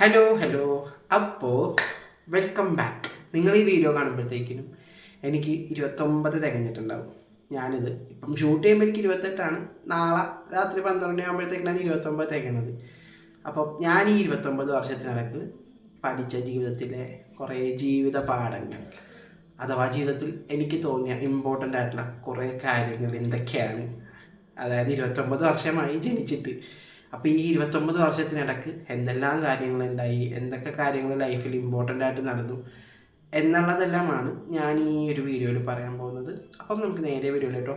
Hello. അപ്പോൾ welcome back. നിങ്ങൾ ഈ വീഡിയോ കാണുമ്പോഴത്തേക്കിനും എനിക്ക് 29 തികഞ്ഞിട്ടുണ്ടാവും. ഞാനിത് ഇപ്പം ഷൂട്ട് ചെയ്യുമ്പോൾ എനിക്ക് 28ആണ്. നാളെ രാത്രി 12 ആകുമ്പോഴത്തേക്കാണ് 29 തികഞ്ഞത്. അപ്പം ഞാൻ ഈ 29 വർഷത്തിനിടക്ക് പഠിച്ച ജീവിതത്തിലെ കുറേ ജീവിത പാഠങ്ങൾ, അഥവാ ജീവിതത്തിൽ എനിക്ക് തോന്നിയ ഇമ്പോർട്ടൻ്റ് ആയിട്ടുള്ള കുറേ കാര്യങ്ങൾ എന്തൊക്കെയാണ്. അതായത് 29 വർഷമായി ജനിച്ചിട്ട്. അപ്പോൾ ഈ 29 വർഷത്തിനിടക്ക് എന്തെല്ലാം കാര്യങ്ങളുണ്ടായി, എന്തൊക്കെ കാര്യങ്ങൾ ലൈഫിൽ ഇമ്പോർട്ടൻ്റ് ആയിട്ട് നടന്നു എന്നുള്ളതെല്ലാമാണ് ഞാൻ ഈ ഒരു വീഡിയോയിൽ പറയാൻ പോകുന്നത്. അപ്പം നമുക്ക് നേരെ വീഡിയോയിലോട്ടോ.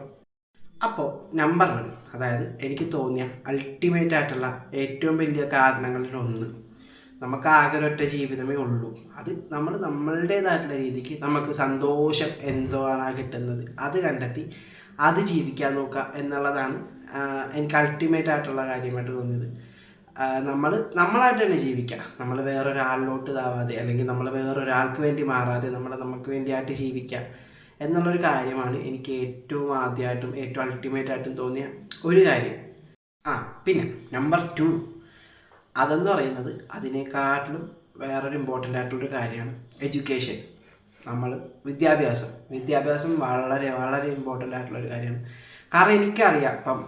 അപ്പോൾ നമ്പർ 1, അതായത് എനിക്ക് തോന്നിയ അൾട്ടിമേറ്റ് ആയിട്ടുള്ള ഏറ്റവും വലിയ കാരണങ്ങളിലൊന്ന്, നമുക്ക് ആകെ ഒരൊറ്റ ജീവിതമേ ഉള്ളൂ. അത് നമ്മൾ നമ്മളുടേതായിട്ടുള്ള രീതിക്ക് നമുക്ക് സന്തോഷം എന്തോ ആണ് കിട്ടുന്നത് അത് കണ്ടെത്തി അത് ജീവിക്കാൻ നോക്കുക എന്നുള്ളതാണ് എനിക്ക് അൾട്ടിമേറ്റ് ആയിട്ടുള്ള കാര്യമായിട്ട് തോന്നിയത്. നമ്മളായിട്ട് തന്നെ ജീവിക്കുക, നമ്മൾ വേറൊരാളിലോട്ട് ഇതാവാതെ, അല്ലെങ്കിൽ നമ്മൾ വേറൊരാൾക്ക് വേണ്ടി മാറാതെ നമുക്ക് വേണ്ടിയായിട്ട് ജീവിക്കുക എന്നുള്ളൊരു കാര്യമാണ് എനിക്ക് ഏറ്റവും ആദ്യമായിട്ടും ഏറ്റവും അൾട്ടിമേറ്റ് ആയിട്ടും തോന്നിയ ഒരു കാര്യം. പിന്നെ നമ്പർ 2, അതെന്ന് പറയുന്നത് അതിനേക്കാട്ടിലും വേറൊരു ഇമ്പോർട്ടൻ്റ് ആയിട്ടുള്ളൊരു കാര്യമാണ് എഡ്യൂക്കേഷൻ. വിദ്യാഭ്യാസം വളരെ വളരെ ഇമ്പോർട്ടൻ്റ് ആയിട്ടുള്ളൊരു കാര്യമാണ്. കാരണം എനിക്കറിയാം, ഇപ്പം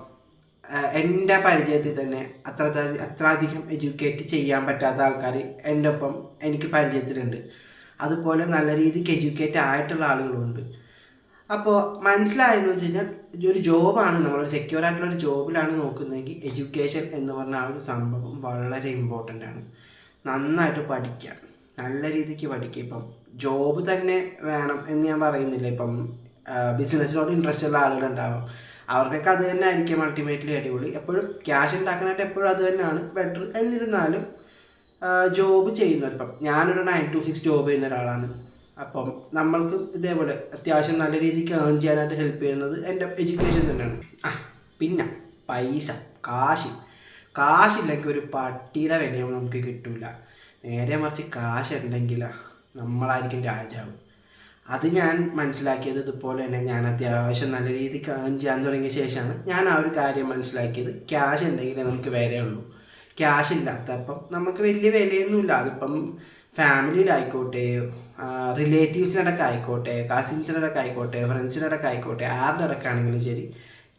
എൻ്റെ പരിചയത്തിൽ തന്നെ അത്രയധികം എഡ്യൂക്കേറ്റ് ചെയ്യാൻ പറ്റാത്ത ആൾക്കാർ എൻ്റെ ഒപ്പം എനിക്ക് പരിചയത്തിലുണ്ട്. അതുപോലെ നല്ല രീതിക്ക് എഡ്യൂക്കേറ്റ് ആയിട്ടുള്ള ആളുകളുമുണ്ട്. അപ്പോൾ മനസ്സിലായെന്ന് വെച്ച് കഴിഞ്ഞാൽ ഇതൊരു ജോബാണ്, നമ്മളൊരു സെക്യൂർ ആയിട്ടുള്ളൊരു ജോബിലാണ് നോക്കുന്നതെങ്കിൽ എഡ്യൂക്കേഷൻ എന്ന് പറഞ്ഞ ആ ഒരു സംഭവം വളരെ ഇമ്പോർട്ടൻ്റ് ആണ്. നന്നായിട്ട് പഠിക്കുക, നല്ല രീതിക്ക് പഠിക്കുക. ഇപ്പം ജോബ് തന്നെ വേണം എന്ന് ഞാൻ പറയുന്നില്ല. ഇപ്പം ബിസിനസ്സിനോട് ഇൻട്രസ്റ്റ് ഉള്ള ആളുകളുണ്ടാവും, അവർക്കൊക്കെ അത് തന്നെ ആയിരിക്കും അൾട്ടിമേറ്റ്ലി അടിപൊളി. എപ്പോഴും ക്യാഷ് ഉണ്ടാക്കാനായിട്ട് എപ്പോഴും അത് തന്നെയാണ് ബെറ്റർ. എന്നിരുന്നാലും ജോബ് ചെയ്യുന്നത്, ഇപ്പം ഞാനൊരു 9 to 6 ജോബ് ചെയ്യുന്ന ഒരാളാണ്. അപ്പം നമ്മൾക്ക് ഇതേപോലെ അത്യാവശ്യം നല്ല രീതിക്ക് ഏൺ ചെയ്യാനായിട്ട് ഹെൽപ്പ് ചെയ്യുന്നത് എൻ്റെ എഡ്യൂക്കേഷൻ തന്നെയാണ്. പിന്നെ പൈസ, കാശില്ലെങ്കിൽ ഒരു പട്ടിയുടെ വിലയും നമുക്ക് കിട്ടില്ല. നേരെ മറിച്ച് കാശ് ഉണ്ടെങ്കിലാണ് നമ്മളായിരിക്കും രാജാവ്. അത് ഞാൻ മനസ്സിലാക്കിയത് ഇതുപോലെ തന്നെ. ഞാൻ അത്യാവശ്യം നല്ല രീതിക്ക് ഏൺ ചെയ്യാൻ തുടങ്ങിയ ശേഷമാണ് ഞാൻ ആ ഒരു കാര്യം മനസ്സിലാക്കിയത്. ക്യാഷ് ഉണ്ടെങ്കിലേ നമുക്ക് വിലയുള്ളൂ. ക്യാഷ് ഇല്ലാത്തപ്പം നമുക്ക് വലിയ വിലയൊന്നുമില്ല. അതിപ്പം ഫാമിലിയിലായിക്കോട്ടെ, റിലേറ്റീവ്സിനിടയ്ക്ക് ആയിക്കോട്ടെ, കസിൻസിനിടയ്ക്ക് ആയിക്കോട്ടെ, ഫ്രണ്ട്സിനിടയ്ക്ക് ആയിക്കോട്ടെ, ആരുടെ ഇടയ്ക്കാണെങ്കിലും ശരി,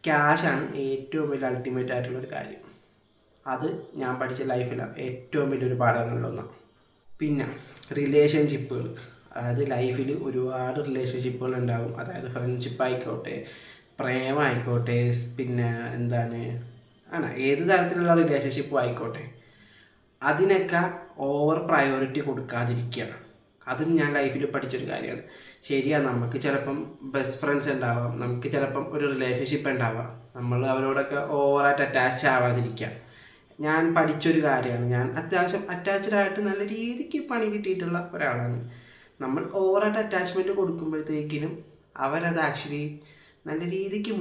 ക്യാഷാണ് ഏറ്റവും വലിയ അൾട്ടിമേറ്റ് ആയിട്ടുള്ളൊരു കാര്യം. അത് ഞാൻ പഠിച്ച ലൈഫിലെ ഏറ്റവും വലിയൊരു പാഠങ്ങളിലൊന്നാണ്. പിന്നെ റിലേഷൻഷിപ്പുകൾ, അതായത് ലൈഫിൽ ഒരുപാട് റിലേഷൻഷിപ്പുകൾ ഉണ്ടാകും. അതായത് ഫ്രണ്ട്ഷിപ്പ് ആയിക്കോട്ടെ, പ്രേമമായിക്കോട്ടെ, പിന്നെ ഏത് തരത്തിലുള്ള റിലേഷൻഷിപ്പും ആയിക്കോട്ടെ, അതിനൊക്കെ ഓവർ പ്രയോറിറ്റി കൊടുക്കാതിരിക്കുക. അതും ഞാൻ ലൈഫിൽ പഠിച്ചൊരു കാര്യമാണ്. ശരിയാണ്, നമുക്ക് ചിലപ്പം ബെസ്റ്റ് ഫ്രണ്ട്സ് ഉണ്ടാവാം, നമുക്ക് ചിലപ്പം ഒരു റിലേഷൻഷിപ്പ് ഉണ്ടാവാം, നമ്മൾ അവരോടൊക്കെ ഓവറായിട്ട് അറ്റാച്ച് ആവാതിരിക്കുക. ഞാൻ പഠിച്ചൊരു കാര്യമാണ്. ഞാൻ അത്യാവശ്യം അറ്റാച്ച്ഡ് ആയിട്ട് നല്ല രീതിക്ക് പണി കിട്ടിയിട്ടുള്ള ഒരാളാണ്. നമ്മൾ ഓവറായിട്ട് അറ്റാച്ച്മെൻറ്റ് കൊടുക്കുമ്പോഴത്തേക്കിനും അവരത് ആക്ച്വലി നല്ല രീതിക്ക്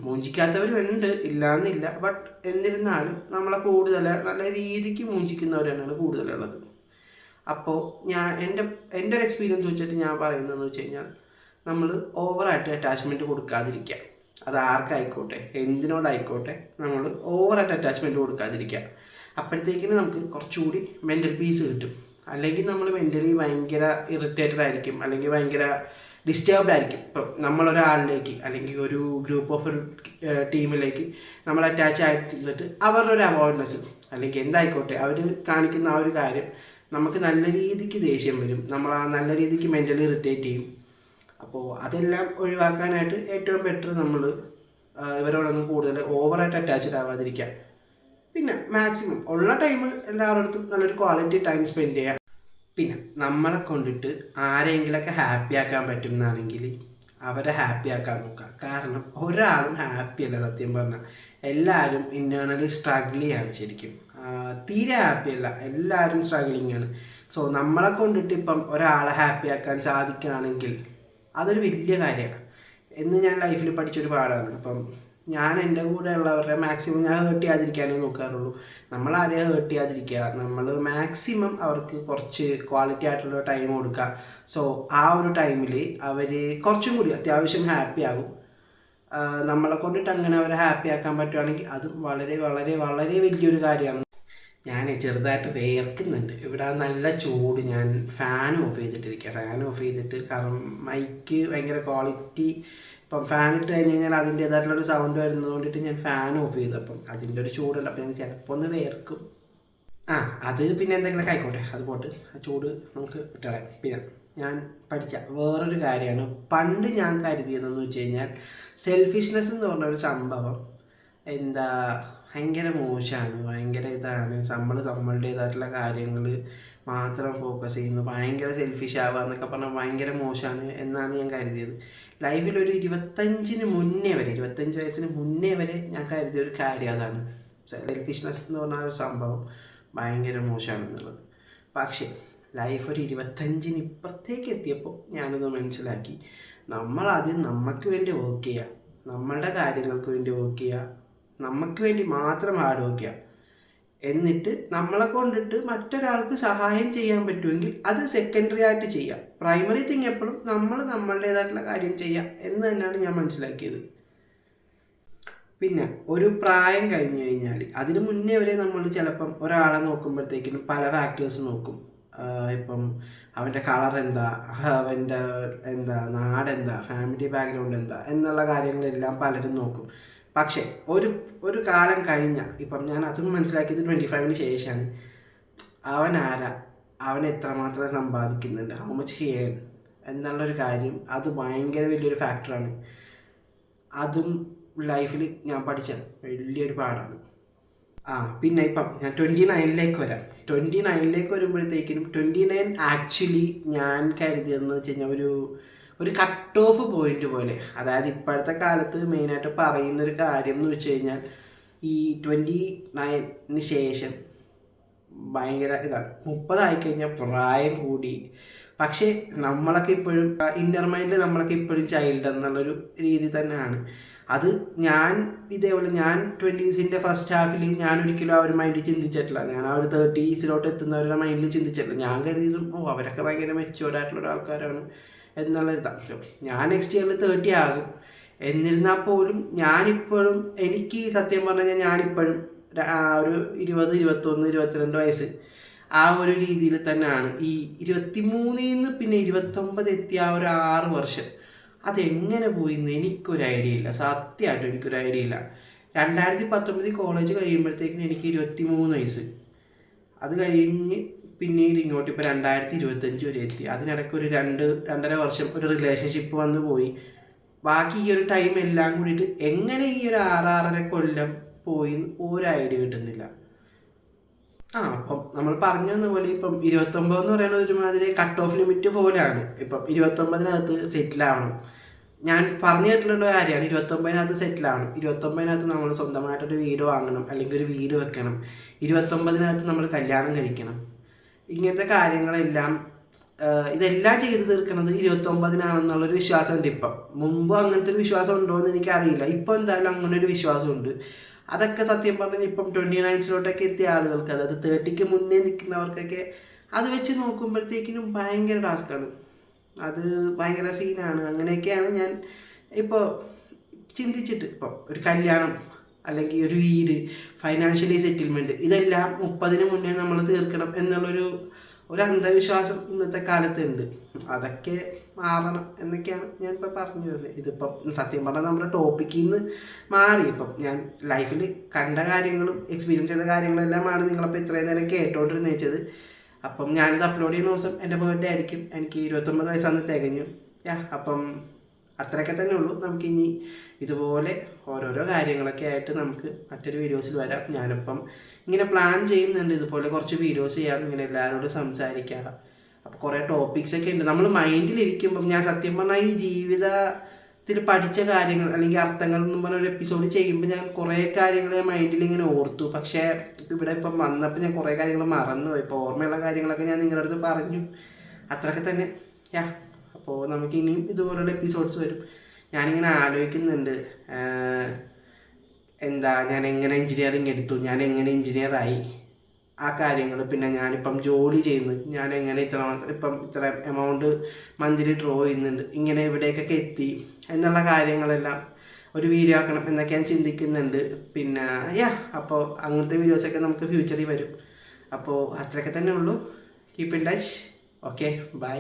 മൂഞ്ചിക്കാത്തവരുണ്ട്, ഇല്ലയെന്നില്ല. ബട്ട് എന്നിരുന്നാലും നമ്മളെ കൂടുതൽ നല്ല രീതിക്ക് മൂഞ്ചിക്കുന്നവരാണ് കൂടുതലുള്ളത്. അപ്പോൾ എൻ്റെ ഒരു എക്സ്പീരിയൻസ് വെച്ചിട്ട് ഞാൻ പറയുന്നതെന്ന് വെച്ച് കഴിഞ്ഞാൽ, നമ്മൾ ഓവറായിട്ട് അറ്റാച്ച്മെൻറ്റ് കൊടുക്കാതിരിക്കുക. അത് ആർക്കായിക്കോട്ടെ, എന്തിനോടായിക്കോട്ടെ, നമ്മൾ ഓവറായിട്ട് അറ്റാച്ച്മെൻറ്റ് കൊടുക്കാതിരിക്കുക. അപ്പോഴത്തേക്കിന് നമുക്ക് കുറച്ചുകൂടി മെൻ്റൽ പീസ് കിട്ടും. അല്ലെങ്കിൽ നമ്മൾ മെൻ്റലി ഭയങ്കര ഇറിറ്റേറ്റഡ് ആയിരിക്കും, അല്ലെങ്കിൽ ഭയങ്കര ഡിസ്റ്റർബ്ഡ് ആയിരിക്കും. ഇപ്പം നമ്മളൊരാളിലേക്ക് അല്ലെങ്കിൽ ഒരു ഗ്രൂപ്പ് ഓഫ് ഒരു ടീമിലേക്ക് നമ്മൾ അറ്റാച്ച് ആയിട്ട് അവരുടെ ഒരു അവയർനെസ് അല്ലെങ്കിൽ എന്തായിക്കോട്ടെ അവർ കാണിക്കുന്ന ആ ഒരു കാര്യം നമുക്ക് നല്ല രീതിക്ക് ദേഷ്യം വരും, നമ്മൾ ആ നല്ല രീതിക്ക് മെൻ്റലി ഇറിറ്റേറ്റ് ചെയ്യും. അപ്പോൾ അതെല്ലാം ഒഴിവാക്കാനായിട്ട് ഏറ്റവും ബെറ്റർ നമ്മൾ ഇവരോടൊന്നും കൂടുതൽ ഓവറായിട്ട് അറ്റാച്ച്ഡ് ആവാതിരിക്കുക. പിന്നെ മാക്സിമം ഉള്ള ടൈം എല്ലാവരുടെ നല്ലൊരു ക്വാളിറ്റി ടൈം സ്പെൻഡ് ചെയ്യുക. പിന്നെ നമ്മളെ കൊണ്ടിട്ട് ആരെങ്കിലൊക്കെ ഹാപ്പി ആക്കാൻ പറ്റും എന്നാണെങ്കിൽ അവരെ ഹാപ്പി ആക്കാൻ നോക്കുക. കാരണം ഒരാളും ഹാപ്പി അല്ല, സത്യം പറഞ്ഞാൽ എല്ലാവരും ഇൻറ്റേർണലി സ്ട്രഗിൾ ചെയ്യാണ്. ശരിക്കും തീരെ ഹാപ്പി അല്ല, എല്ലാവരും സ്ട്രഗിളിങ് ആണ്. സോ നമ്മളെ കൊണ്ടിട്ട് ഇപ്പം ഒരാളെ ഹാപ്പി ആക്കാൻ സാധിക്കുകയാണെങ്കിൽ അതൊരു വലിയ കാര്യമാണ് എന്ന് ഞാൻ ലൈഫിൽ പഠിച്ചൊരു പാഠമാണ്. അപ്പം ഞാൻ എൻ്റെ കൂടെ ഉള്ളവരുടെ മാക്സിമം ഞാൻ ഹേർട്ട് ചെയ്യാതിരിക്കാനേ നോക്കാറുള്ളൂ. നമ്മളാരെയും ഹേർട്ട് ചെയ്യാതിരിക്കുക, നമ്മൾ മാക്സിമം അവർക്ക് കുറച്ച് ക്വാളിറ്റി ആയിട്ടുള്ള ടൈം കൊടുക്കുക. സോ ആ ഒരു ടൈമിൽ അവർ കുറച്ചും കൂടി അത്യാവശ്യം ഹാപ്പി ആകും. നമ്മളെ കൊണ്ടിട്ട് അങ്ങനെ അവരെ ഹാപ്പി ആക്കാൻ പറ്റുകയാണെങ്കിൽ അതും വളരെ വളരെ വളരെ വലിയൊരു കാര്യമാണ്. ഞാൻ ചെറുതായിട്ട് വേർക്കുന്നുണ്ട്. ഇവിടെ നല്ല ചൂട്. ഞാൻ ഫാൻ ഓഫ് ചെയ്തിട്ടിരിക്കുക. ഫാൻ ഓഫ് ചെയ്തിട്ട്, കാരണം മൈക്ക് ഭയങ്കര ക്വാളിറ്റി. ഇപ്പം ഫാൻ ഇട്ട് കഴിഞ്ഞ് കഴിഞ്ഞാൽ അതിൻ്റേതായിട്ടുള്ളൊരു സൗണ്ട് വരുന്നത് കൊണ്ടിട്ട് ഞാൻ ഫാൻ ഓഫ് ചെയ്തു. അപ്പം അതിൻ്റെ ഒരു ചൂടുണ്ട്. അപ്പം ഞാൻ ചിലപ്പോൾ ഒന്ന് വേർക്കും. അത് പിന്നെ എന്തെങ്കിലുമൊക്കെ ആയിക്കോട്ടെ, അത് പോട്ട്. ആ ചൂട് നമുക്ക് വിട്ടളയാം. പിന്നെ ഞാൻ പഠിച്ച വേറൊരു കാര്യമാണ്, പണ്ട് ഞാൻ കരുതിയതെന്ന് വെച്ച് കഴിഞ്ഞാൽ സെൽഫിഷ്നെസ് എന്ന് പറഞ്ഞൊരു സംഭവം എന്താ ഭയങ്കര മോശമാണ്, ഭയങ്കര ഇതാണ്, നമ്മളുടേതായിട്ടുള്ള കാര്യങ്ങൾ മാത്രം ഫോക്കസ് ചെയ്യുന്നു, ഭയങ്കര സെൽഫിഷ് ആവുക എന്നൊക്കെ പറഞ്ഞാൽ ഭയങ്കര മോശമാണ് എന്നാണ് ഞാൻ കരുതിയത്. ലൈഫിലൊരു 25 വയസ്സിന് മുന്നേ വരെ ഞാൻ കരുതിയ ഒരു കാര്യം അതാണ്, സെൽഫിഷ്നെസ് എന്ന് പറഞ്ഞ ഒരു സംഭവം ഭയങ്കര മോശമാണെന്നുള്ളത്. പക്ഷേ ലൈഫ് ഒരു 25 ഇപ്പുറത്തേക്ക് എത്തിയപ്പോൾ ഞാനത് മനസ്സിലാക്കി, നമ്മളാദ്യം നമുക്ക് വേണ്ടി വർക്ക് ചെയ്യുക, നമ്മളുടെ കാര്യങ്ങൾക്ക് വേണ്ടി വർക്ക് ചെയ്യുക, നമുക്ക് വേണ്ടി മാത്രം ഹാർഡ് വർക്ക് ചെയ്യുക. എന്നിട്ട് നമ്മളെ കൊണ്ടിട്ട് മറ്റൊരാൾക്ക് സഹായം ചെയ്യാൻ പറ്റുമെങ്കിൽ അത് സെക്കൻഡറി ആയിട്ട് ചെയ്യാം. പ്രൈമറി തിങ് എപ്പോഴും നമ്മളുടേതായിട്ടുള്ള കാര്യം ചെയ്യുക എന്ന് തന്നെയാണ് ഞാൻ മനസ്സിലാക്കിയത്. പിന്നെ ഒരു പ്രായം കഴിഞ്ഞു കഴിഞ്ഞാൽ, അതിന് മുന്നേ വരെ നമ്മൾ ചിലപ്പം ഒരാളെ നോക്കുമ്പോഴത്തേക്കിനും പല ഫാക്ടേഴ്സ് നോക്കും. ഇപ്പം അവൻ്റെ കളർ എന്താ, അവൻ്റെ നാടെന്താ, ഫാമിലി ബാക്ക്ഗ്രൗണ്ട് എന്താ എന്നുള്ള കാര്യങ്ങളെല്ലാം പലരും നോക്കും. പക്ഷേ ഒരു കാലം കഴിഞ്ഞ, ഇപ്പം ഞാൻ അതും മനസ്സിലാക്കിയത് 25-ന് ശേഷമാണ്. അവൻ ആരാ, അവൻ എത്രമാത്രം സമ്പാദിക്കുന്നുണ്ട്, ഹൗ മച്ച് ഹി ഏൺ എന്നുള്ളൊരു കാര്യം, അത് ഭയങ്കര വലിയൊരു ഫാക്ടറാണ്. അതും ലൈഫിൽ ഞാൻ പഠിച്ച വലിയൊരു പാഠമാണ്. പിന്നെ ഇപ്പം ഞാൻ 29-ലേക്ക് വരാം. 29-ലേക്ക് വരുമ്പോഴത്തേക്കിനും 29 ആക്ച്വലി ഞാൻ കരുതിയതെന്ന് വെച്ച് കഴിഞ്ഞാൽ ഒരു കട്ട് ഓഫ് പോയിന്റ് പോലെ. അതായത് ഇപ്പോഴത്തെ കാലത്ത് മെയിനായിട്ട് പറയുന്നൊരു കാര്യം എന്ന് വെച്ച് കഴിഞ്ഞാൽ, ഈ 29-ന് ശേഷം ഭയങ്കര ഇതാണ്. 30 ആയിക്കഴിഞ്ഞാൽ പ്രായം കൂടി. പക്ഷേ നമ്മളൊക്കെ ഇപ്പോഴും ഇന്നർ മൈൻഡിൽ നമ്മളൊക്കെ ഇപ്പോഴും ചൈൽഡ് എന്നുള്ളൊരു രീതി തന്നെയാണ്. അത് ഞാൻ 20s ഫസ്റ്റ് ഹാഫിൽ ഞാൻ ഒരിക്കലും ആ ഒരു മൈൻഡിൽ ചിന്തിച്ചിട്ടില്ല. ഞാൻ ആ ഒരു 30s എത്തുന്നവരുടെ മൈൻഡിൽ ചിന്തിച്ചിട്ടില്ല. ഞാൻ കരുതിയതും അവരൊക്കെ ഭയങ്കര മെച്ചുവേർഡായിട്ടുള്ള ഒരാൾക്കാരാണ് എന്നുള്ള ഇതാണ്. ഞാൻ നെക്സ്റ്റ് ഇയറിൽ 30 ആകും. എന്നിരുന്നാൽ പോലും ഞാനിപ്പോഴും, എനിക്ക് സത്യം പറഞ്ഞു കഴിഞ്ഞാൽ ഞാനിപ്പോഴും ഒരു 20, 21, 22 വയസ്സ് ആ ഒരു രീതിയിൽ തന്നെയാണ്. ഈ 23-ന്ന് പിന്നെ 29 എത്തിയ ആ ഒരു 6 വർഷം അതെങ്ങനെ പോയിന്ന് എനിക്കൊരു ഐഡിയ ഇല്ല. സത്യമായിട്ടും എനിക്കൊരു ഐഡിയ ഇല്ല. 2019 കോളേജ് കഴിയുമ്പോഴത്തേക്കിന് എനിക്ക് 23 വയസ്സ്. അത് കഴിഞ്ഞ് പിന്നീട് ഇങ്ങോട്ട് ഇപ്പോൾ 2025 വരെ എത്തി. അതിനിടയ്ക്ക് ഒരു 2-2.5 വർഷം ഒരു റിലേഷൻഷിപ്പ് വന്നു പോയി. ബാക്കി ഈ ഒരു ടൈം എല്ലാം കൂടിയിട്ട് എങ്ങനെ ഈ ഒരു 6-6.5 കൊല്ലം പോയി ഒരു ഐഡിയ കിട്ടുന്നില്ല. അപ്പം നമ്മൾ പറഞ്ഞു തന്ന പോലെ ഇപ്പം 29 എന്ന് പറയുന്നത് ഒരുമാതിരി കട്ട് ഓഫ് ലിമിറ്റ് പോലെയാണ്. ഇപ്പം 29-നകത്ത് സെറ്റിൽ ആവണം. ഞാൻ പറഞ്ഞു കേട്ടിട്ടുള്ള കാര്യമാണ്, 29-നകത്ത് സെറ്റിൽ ആവണം. 29-നകത്ത് നമ്മൾ സ്വന്തമായിട്ടൊരു വീട് വാങ്ങണം, അല്ലെങ്കിൽ ഒരു വീട് വെക്കണം. 29-നകത്ത് നമ്മൾ കല്യാണം കഴിക്കണം. ഇങ്ങനത്തെ കാര്യങ്ങളെല്ലാം ഇതെല്ലാം ചെയ്ത് തീർക്കണത് 29-നാണെന്നുള്ളൊരു വിശ്വാസമുണ്ട് ഇപ്പം. മുമ്പ് അങ്ങനത്തെ ഒരു വിശ്വാസം ഉണ്ടോ എന്ന് എനിക്കറിയില്ല. ഇപ്പം എന്തായാലും അങ്ങനെ ഒരു വിശ്വാസമുണ്ട്. അതൊക്കെ സത്യം പറഞ്ഞാൽ ഇപ്പം 29-ലോട്ടൊക്കെ എത്തിയ ആളുകൾക്ക്, അതായത് 30-ക്ക് മുന്നേ നിൽക്കുന്നവർക്കൊക്കെ അത് വെച്ച് നോക്കുമ്പോഴത്തേക്കിനും ഭയങ്കര ടാസ്ക്കാണ്. അത് ഭയങ്കര സീനാണ്. അങ്ങനെയൊക്കെയാണ് ഞാൻ ഇപ്പോൾ ചിന്തിച്ചിട്ട്. ഇപ്പം ഒരു കല്യാണം അല്ലെങ്കിൽ ഒരു വീട്, ഫൈനാൻഷ്യലി സെറ്റിൽമെൻറ്റ്, ഇതെല്ലാം 30-ന് മുന്നേ നമ്മൾ തീർക്കണം എന്നുള്ളൊരു അന്ധവിശ്വാസം ഇന്നത്തെ കാലത്ത് ഉണ്ട്. അതൊക്കെ മാറണം എന്നൊക്കെയാണ് ഞാൻ ഇപ്പോൾ പറഞ്ഞു വരുന്നത്. ഇതിപ്പം സത്യം പറഞ്ഞാൽ നമ്മുടെ ടോപ്പിക്കിൽ നിന്ന് മാറി. ഇപ്പം ഞാൻ ലൈഫിൽ കണ്ട കാര്യങ്ങളും എക്സ്പീരിയൻസ് ചെയ്ത കാര്യങ്ങളെല്ലാമാണ് നിങ്ങളപ്പോൾ ഇത്രയും നേരം കേട്ടോണ്ടിരുന്ന് വെച്ചത്. അപ്പം ഞാനിത് അപ്ലോഡ് ചെയ്യുന്ന ദിവസം എൻ്റെ ബർത്ത്ഡേ ആയിരിക്കും. എനിക്ക് 29 വയസ്സാണ് തികഞ്ഞു. അപ്പം അത്രയൊക്കെ തന്നെ ഉള്ളൂ. നമുക്കിനി ഇതുപോലെ ഓരോരോ കാര്യങ്ങളൊക്കെ ആയിട്ട് നമുക്ക് മറ്റൊരു വീഡിയോസിൽ വരാം. ഞാനിപ്പം ഇങ്ങനെ പ്ലാൻ ചെയ്യുന്നുണ്ട് ഇതുപോലെ കുറച്ച് വീഡിയോസ് ചെയ്യാം, ഇങ്ങനെ എല്ലാവരോടും സംസാരിക്കാം. അപ്പോൾ കുറേ ടോപ്പിക്സൊക്കെ ഉണ്ട് നമ്മൾ മൈൻഡിലിരിക്കുമ്പം. ഞാൻ സത്യം പറഞ്ഞാൽ ഈ ജീവിതത്തിൽ പഠിച്ച കാര്യങ്ങൾ അല്ലെങ്കിൽ അർത്ഥങ്ങൾ എന്ന് പറഞ്ഞൊരു എപ്പിസോഡ് ചെയ്യുമ്പോൾ ഞാൻ കുറേ കാര്യങ്ങൾ മൈൻഡിൽ ഇങ്ങനെ ഓർത്തു. പക്ഷേ ഇവിടെ ഇപ്പം വന്നപ്പോൾ ഞാൻ കുറേ കാര്യങ്ങൾ മറന്നുപോയി. ഇപ്പോൾ ഓർമ്മയുള്ള കാര്യങ്ങളൊക്കെ ഞാൻ നിങ്ങളുടെ അടുത്ത് പറഞ്ഞു. അത്രയൊക്കെ തന്നെ. അപ്പോൾ നമുക്ക് ഇനിയും ഇതുപോലുള്ള എപ്പിസോഡ്സ് വരും. ഞാനിങ്ങനെ ആലോചിക്കുന്നുണ്ട്, ഞാൻ എങ്ങനെ എൻജിനീയറിങ് എടുത്തു, ഞാൻ എങ്ങനെ എൻജിനീയറായി, ആ കാര്യങ്ങൾ. പിന്നെ ഞാനിപ്പം ജോലി ചെയ്യുന്നു, ഞാൻ എങ്ങനെ ഇത്ര എമൗണ്ട് മന്ത്ലി ഡ്രോ ചെയ്യുന്നുണ്ട്, ഇങ്ങനെ ഇവിടേക്കൊക്കെ എത്തി എന്നുള്ള കാര്യങ്ങളെല്ലാം ഒരു വീഡിയോ ആക്കണം എന്നൊക്കെ ഞാൻ ചിന്തിക്കുന്നുണ്ട്. പിന്നെ അപ്പോൾ അങ്ങനത്തെ വീഡിയോസൊക്കെ നമുക്ക് ഫ്യൂച്ചറിൽ വരും. അപ്പോൾ അത്രയൊക്കെ തന്നെ ഉള്ളൂ. Keep in touch. Okay, by.